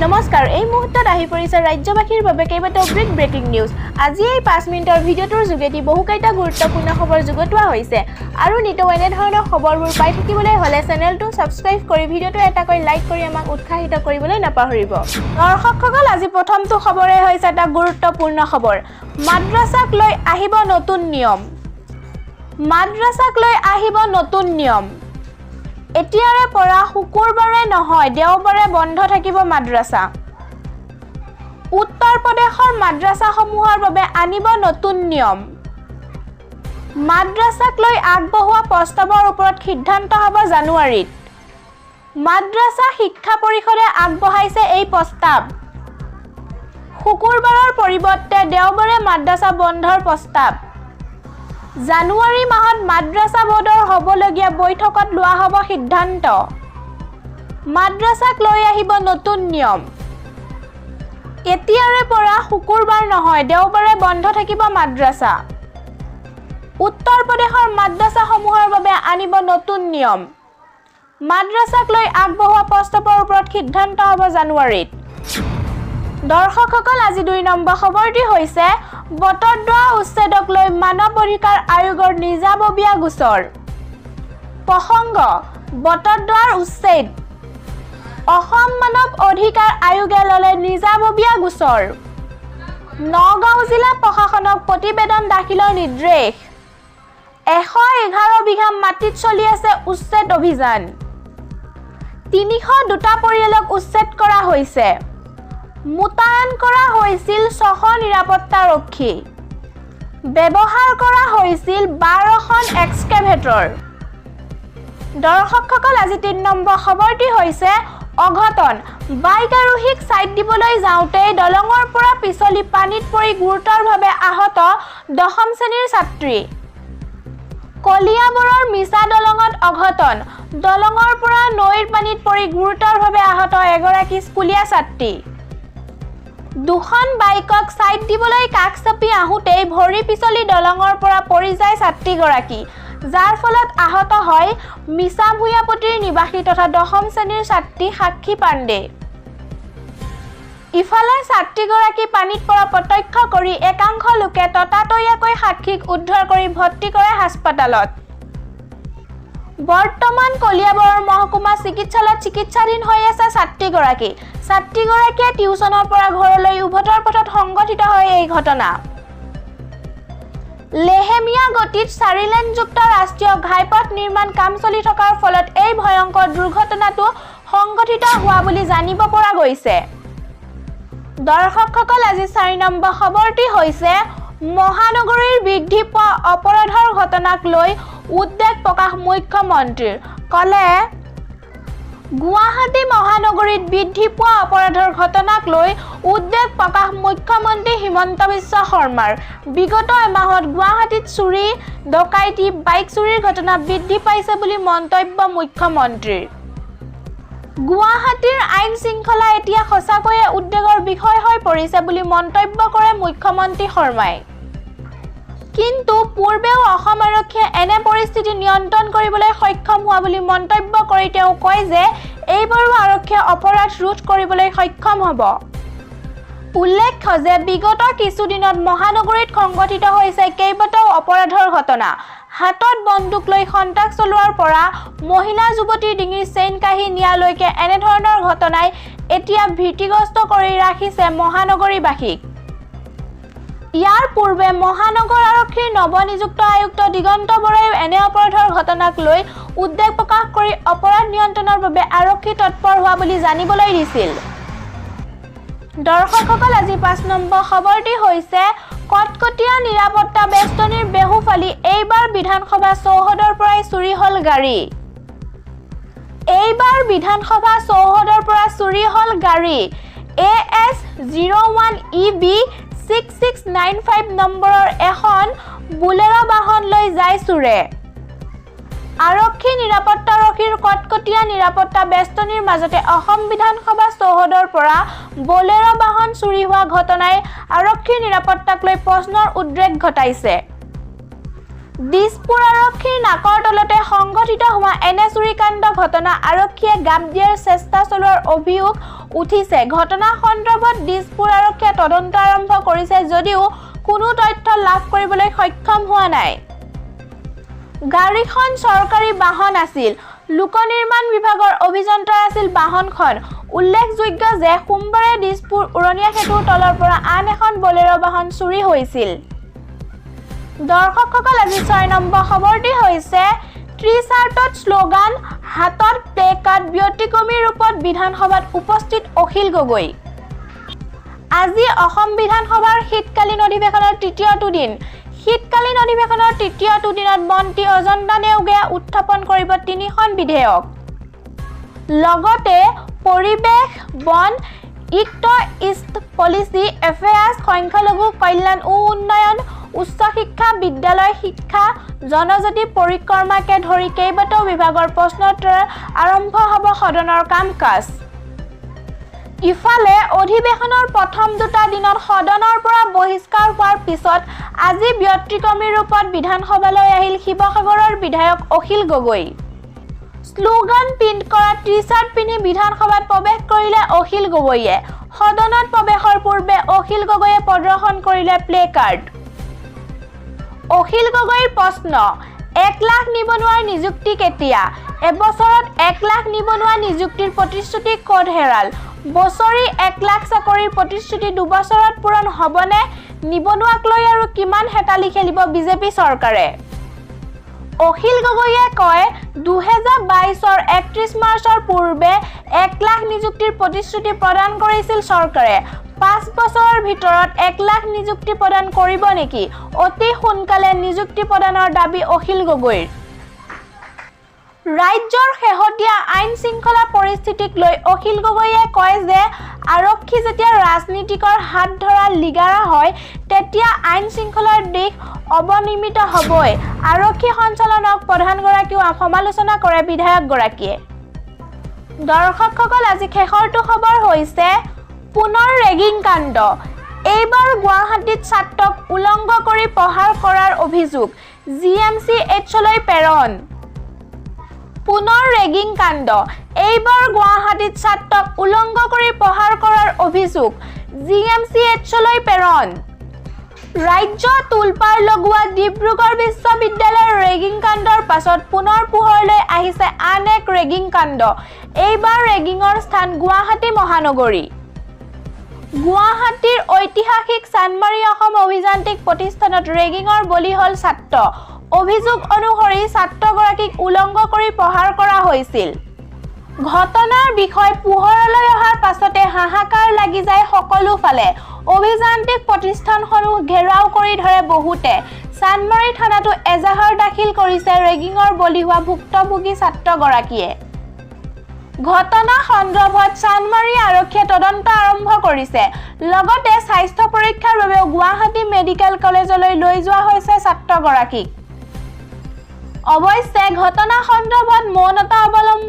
নমস্কাৰ এই মুহূৰ্তত আহি পৰিছে ৰাজ্যবাসীৰ বাবে কেইবাটাও ব্ৰেকিং নিউজ আজি এই 5 মিনিটৰ ভিডিঅ'টোৰ যোগেদি বহুকেইটা গুৰুত্বপূৰ্ণ খবৰ যুগুতোৱা হৈছে আৰু নিতৌ এনে ধৰণৰ খবৰবোৰ পাই থাকিবলৈ হলে চেনেলটো সাবস্ক্ৰাইব কৰি ভিডিঅ'টো এটাকৈ লাইক কৰি আমাক উৎসাহিত কৰিবলৈ নাপাহৰিব দৰ্শকসকল আজি প্ৰথমটো খবৰে হৈছে এটা গুৰুত্বপূৰ্ণ খবৰ মাদ্ৰাসাক লৈ আহিব নতুন নিয়ম এতিয়াৰে পৰা শুকুৰবাৰে নহয় দেওবাৰে বন্ধ থাকিব মাদ্ৰাসা উত্তৰ প্ৰদেশৰ মাদ্ৰাসাসমূহৰ বাবে আনিব নতুন নিয়ম মাদ্ৰাসাক লৈ আগবঢ়োৱা প্ৰস্তাৱৰ ওপৰত সিদ্ধান্ত হ'ব জানুৱাৰীত মাদ্ৰাসা শিক্ষা পৰিষদে আগবঢ়াইছে এই প্ৰস্তাৱ শুকুৰবাৰৰ পৰিৱৰ্তে দেওবাৰে মাদ্ৰাসা বন্ধৰ প্ৰস্তাৱ জানুৱাৰী মাহত মাদ্ৰাসা বোৰ্ডৰ হ'বলগীয়া বৈঠকত লোৱা হ'ব সিদ্ধান্ত মাদ্ৰাসাক লৈ আহিব নতুন নিয়ম এতিয়াৰে পৰা শুকুৰবাৰ নহয় দেওবাৰে বন্ধ থাকিব মাদ্ৰাসা উত্তৰ প্ৰদেশৰ মাদ্ৰাসাসমূহৰ বাবে আনিব নতুন নিয়ম মাদ্ৰাসাক লৈ আগবঢ়োৱা প্ৰস্তাৱৰ ওপৰত সিদ্ধান্ত হ'ব জানুৱাৰীত দৰ্শকসকল আজি 2 নম্বৰ খবৰটি হৈছে বটদ্ৰৱা উচ্ছেদক লৈ মানৱ অধিকাৰ আয়োগৰ নিজাববীয়া গোচৰ প্ৰসংগ বটদ্ৰৱাৰ উচ্ছেদ অসম মানৱ অধিকাৰ আয়োগে ললে নিজাববীয়া গোচৰ নগাঁও জিলা প্ৰশাসনক প্ৰতিবেদন দাখিলৰ নিৰ্দেশ 111 বিঘা মাটিত চলি আছে উচ্ছেদ অভিযান 302টা পৰিয়ালক উচ্ছেদ কৰা হৈছে মুতায়ন কৰা হৈছিল 600 নিৰাপত্তাৰক্ষী ব্যৱহাৰ কৰা হৈছিল 12খন এক্সকেভেটৰ দৰ্শকসকল আজি 3 নম্বৰ খবৰটি হৈছে অঘটন বাইক আৰোহীক সাইড দিবলৈ যাওঁতে দলঙৰ পৰা পিছলি পানীত পৰি গুৰুতৰভাৱে আহত 10ম শ্ৰেণীৰ ছাত্ৰী কলিয়াবৰৰ মিছা দলঙত অঘটন দলঙৰ পৰা নৈৰ পানীত পৰি গুৰুতৰভাৱে আহত এগৰাকী স্কুলীয়া ছাত্ৰী দুখন বাইকক সাইড দিবলৈ কাষ চাপি আহোতে ভৰি পিছলি দলঙৰ পৰা পৰি যায় ছাত্ৰীগৰাকী যাৰ ফলত আহত হয় মিছা ভূঞাপতিৰ নিবাসী তথা 10ম শ্ৰেণীৰ ছাত্ৰী সাক্ষী পাণ্ডে ইফালে ছাত্ৰীগৰাকী পানীত পৰা প্ৰত্যক্ষ কৰি একাংশ লোকে ততাতৈয়াকৈ সাক্ষীক উদ্ধাৰ কৰি ভৰ্তি কৰে হাস্পতালত বৰ্তমান কলিয়াবৰৰ মহকুমা চিকিৎসালয়ত চিকিৎসাধীন হৈ আছে ছাত্ৰীগৰাকীয়ে টিউচনৰ পৰা ঘৰলৈ উভতাৰ পথত সংঘটিত হয় এই ঘটনা লেহেমিয়া গতিত 4-লেনযুক্ত ৰাষ্ট্ৰীয় ঘাইপথ নিৰ্মাণ কাম চলি থকাৰ ফলত এই ভয়ংকৰ দুৰ্ঘটনাটো সংঘটিত হোৱা বুলি জানিব পৰা গৈছে দৰ্শকসকল আজি 4 নম্বৰ খবৰটি হৈছে মহানগৰীৰ বৃদ্ধি পোৱা অপৰাধৰ ঘটনাক লৈ উদ্বেগ প্ৰকাশ মুখ্যমন্ত্ৰীৰ কলে গুৱাহাটী মহানগৰীত বৃদ্ধি পোৱা অপৰাধৰ ঘটনাক লৈ উদ্বেগ প্ৰকাশ মুখ্যমন্ত্ৰী হিমন্ত বিশ্ব শৰ্মাৰ বিগত এমাহত গুৱাহাটীত চুৰি ডকাইতি বাইক চুৰিৰ ঘটনা বৃদ্ধি পাইছে বুলি মন্তব্য মুখ্যমন্ত্ৰীৰ গুৱাহাটীৰ আইন শৃংখলা এতিয়া সঁচাকৈয়ে উদ্বেগৰ বিষয় হৈ পৰিছে বুলি মন্তব্য কৰে মুখ্যমন্ত্ৰী শৰ্মাই কিন্তু পূৰ্বেও অসম আৰক্ষীয়ে এনে পৰিস্থিতি নিয়ন্ত্ৰণ কৰিবলৈ সক্ষম হোৱা বুলি মন্তব্য কৰি তেওঁ কয় যে এইবাৰো আৰক্ষীয়ে অপৰাধ ৰোধ কৰিবলৈ সক্ষম হ'ব উল্লেখ্য যে বিগত কিছুদিনত মহানগৰীত সংঘটিত হৈছে কেইবাটাও অপৰাধৰ ঘটনা হাতত বন্দুক লৈ সন্ত্ৰাস চলোৱাৰ পৰা মহিলা যুৱতীৰ ডিঙিৰ চেইন কাঢ়ি নিয়ালৈকে এনে ধৰণৰ ঘটনাই এতিয়া ভীতিগ্ৰস্ত কৰি ৰাখিছে মহানগৰীবাসীক ইয়াৰ পূৰ্বে মহানগৰ আৰক্ষীৰ নৱনিযুক্ত আয়ুক্ত দিগন্ত বৰাইও এনে অপৰাধৰ ঘটনাক লৈ উদ্বেগ প্ৰকাশ কৰি অপৰাধ নিয়ন্ত্ৰণৰ বাবে আৰক্ষী তৎপৰ হোৱা বুলি জানিবলৈ দিছিল দৰ্শকসকল আজি 5 নম্বৰ খবৰটি হৈছে কটকটীয়া নিৰাপত্তা বেষ্টনীৰ বেহুফালি এইবাৰ বিধানসভা চৌহদৰ পৰাই চুৰি হ'ল গাড়ী AS01EB 6695 নম্বৰৰ এখন বুলেৰো বাহন লৈ যায় চুৰে আৰক্ষী নিৰাপত্তাৰক্ষীৰ কটকটীয়া নিৰাপত্তা বেষ্টনীৰ মাজতে অসম বিধানসভা চৌহদৰ পৰা বুলেৰো বাহন চুৰি হোৱা ঘটনাই আৰক্ষী নিৰাপত্তাক লৈ প্ৰশ্নৰ উদ্ৰেক ঘটাইছে দিছপুৰ আৰক্ষীৰ নাকৰ তলতে সংঘটিত হোৱা এনে চুৰিকাণ্ড ঘটনা আৰক্ষীয়ে গাপ দিয়াৰ চেষ্টা চলোৱাৰ অভিযোগ উঠিছে। ঘটনা সন্দৰ্ভত দিছপুৰ আৰক্ষীয়ে তদন্ত আৰম্ভ কৰিছে যদিও কোনো তথ্য লাভ কৰিবলৈ সক্ষম হোৱা নাই। গাড়ীখন চৰকাৰী বাহন আছিল। লোক নিৰ্মাণ বিভাগৰ অভিযন্তাৰ আছিল বাহনখন। উল্লেখযোগ্য যে সোমবাৰে দিছপুৰ উৰণীয়া সেতুৰ তলৰ পৰা আন এখন বলেৰো বাহন চুৰি হৈছিল। দৰ্শকসকল, আজি 6 নম্বৰ খবৰটি হৈছে টি-চাৰ্টত শ্লোগান, হাতত প্লে কাৰ্ড, ব্যতিক্ৰমী ৰূপত বিধানসভাত উপস্থিত অখিল গগৈ। আজি অসম বিধানসভাৰ শীতকালীন অধিৱেশনৰ তৃতীয়টো দিন। শীতকালীন অধিৱেশনৰ তৃতীয়টো দিনত মন্ত্ৰী অজন্তা নেওগে উত্থাপন কৰিব 3খন বিধেয়ক। লগতে পৰিৱেশ, বন, ইষ্ট পলিচি এফেয়াৰ্ছ, সংখ্যালঘু কল্যাণ ও উন্নয়ন, উচ্চ শিক্ষা, বিদ্যালয় শিক্ষা, জনজাতি পৰিক্ৰমাকে ধৰি কেইবাটাও বিভাগৰ প্ৰশ্নোত্তৰ আৰম্ভ হ'ব সদনৰ কাম-কাজ। ইফালে অধিৱেশনৰ প্ৰথম দুটা দিনত সদনৰ পৰা বহিষ্কাৰ হোৱাৰ পিছত আজি ব্যতিক্ৰমী ৰূপত বিধানসভালৈ আহিল শিৱসাগৰৰ বিধায়ক অখিল গগৈ। শ্লোগান প্ৰিণ্ট কৰা টি-চাৰ্ট পিন্ধি বিধানসভাত প্ৰৱেশ কৰিলে অখিল গগৈয়ে। সদনত প্ৰৱেশৰ পূৰ্বে অখিল গগৈয়ে প্ৰদৰ্শন কৰিলে প্লে কাৰ্ড। অখিল গগৈৰ প্ৰশ্ন, 1 লাখ নিবনুৱাৰ নিযুক্তি কেতিয়া? এবছৰত 1 লাখ নিবনুৱা নিযুক্তিৰ প্ৰতিশ্ৰুতি ক'ত হেৰাল? বছৰি 1 লাখ চাকৰিৰ প্ৰতিশ্ৰুতি 2 বছৰত পূৰণ হ'বনে? নিবনুৱাক লৈ আৰু কিমান হেতালি খেলিব বিজেপি চৰকাৰে? অখিল গগৈয়ে কয়, 2022ৰ 31 মাৰ্চৰ পূৰ্বে 1 লাখ নিযুক্তিৰ প্ৰতিশ্ৰুতি প্ৰদান কৰিছিল চৰকাৰে। 5 বছৰৰ ভিতৰত 1 লাখ নিযুক্তি প্ৰদান কৰিব নেকি? অতি সোনকালে নিযুক্তি প্ৰদানৰ দাবী অখিল গগৈৰ। ৰাজ্যৰ শেহতীয়া আইন শৃংখলা পৰিস্থিতিক লৈ অখিল গগৈয়ে কয় যে আৰক্ষী যেতিয়া ৰাজনীতিকৰ হাত ধৰা লিগাৰা হয় তেতিয়া আইন শৃংখলাৰ দিশ অৱনমিত হ'বই। আৰক্ষী সঞ্চালকক প্ৰধানগৰাকীও সমালোচনা কৰে বিধায়কগৰাকীয়ে। দৰ্শকসকল, আজি শেষৰটো খবৰ হৈছে পুনৰ ৰেগিং কাণ্ড। এইবাৰ গুৱাহাটীত ছাত্ৰক উলংঘ কৰি প্ৰহাৰ কৰাৰ অভিযোগ, GMCHলৈ প্ৰেৰণ। পুনৰ ৰেগিং কাণ্ড। এইবাৰ গুৱাহাটীত ছাত্ৰক উলংঘ কৰি প্ৰহাৰ কৰাৰ অভিযোগ, GMCHলৈ প্ৰেৰণ। ৰাজ্য তোলপাৰ লগোৱা ডিব্ৰুগড় বিশ্ববিদ্যালয়ৰ ৰেগিং কাণ্ডৰ পাছত পুনৰ পোহৰলৈ আহিছে আন এক ৰেগিং কাণ্ড। এইবাৰ ৰেগিঙৰ স্থান গুৱাহাটী মহানগৰী। গুৱাহাটীৰ ঐতিহাসিক চানমাৰী অসম অভিযান্ত্ৰিক প্ৰতিষ্ঠানত ৰেগিঙৰ বলি হ'ল ছাত্ৰ। অভিযোগ অনুসৰি ছাত্ৰগৰাকীক উলংঘ কৰি প্ৰহাৰ কৰা হৈছিল। ঘটনাৰ বিষয় পোহৰলৈ অহাৰ পাছতে হাহাকাৰ লাগি যায় সকলো ফালে। অভিযান্ত্ৰিক প্ৰতিষ্ঠানখনো ঘেৰাও কৰি ধৰে বহুতে। চানমাৰী থানাতো এজাহাৰ দাখিল কৰিছে ৰেগিঙৰ বলি হোৱা ভুক্তভোগী ছাত্ৰগৰাকীয়ে। ঘটনা সন্দৰ্ভত চানমাৰী আৰক্ষীয়ে তদন্ত আৰম্ভ কৰিছে। লগতে স্বাস্থ্য পৰীক্ষাৰ বাবে গুৱাহাটী মেডিকেল কলেজলৈ লৈ যোৱা হৈছে ছাত্ৰগৰাকীক। অৱশ্যে ঘটনা সন্দৰ্ভত মৌনতা অৱলম্বন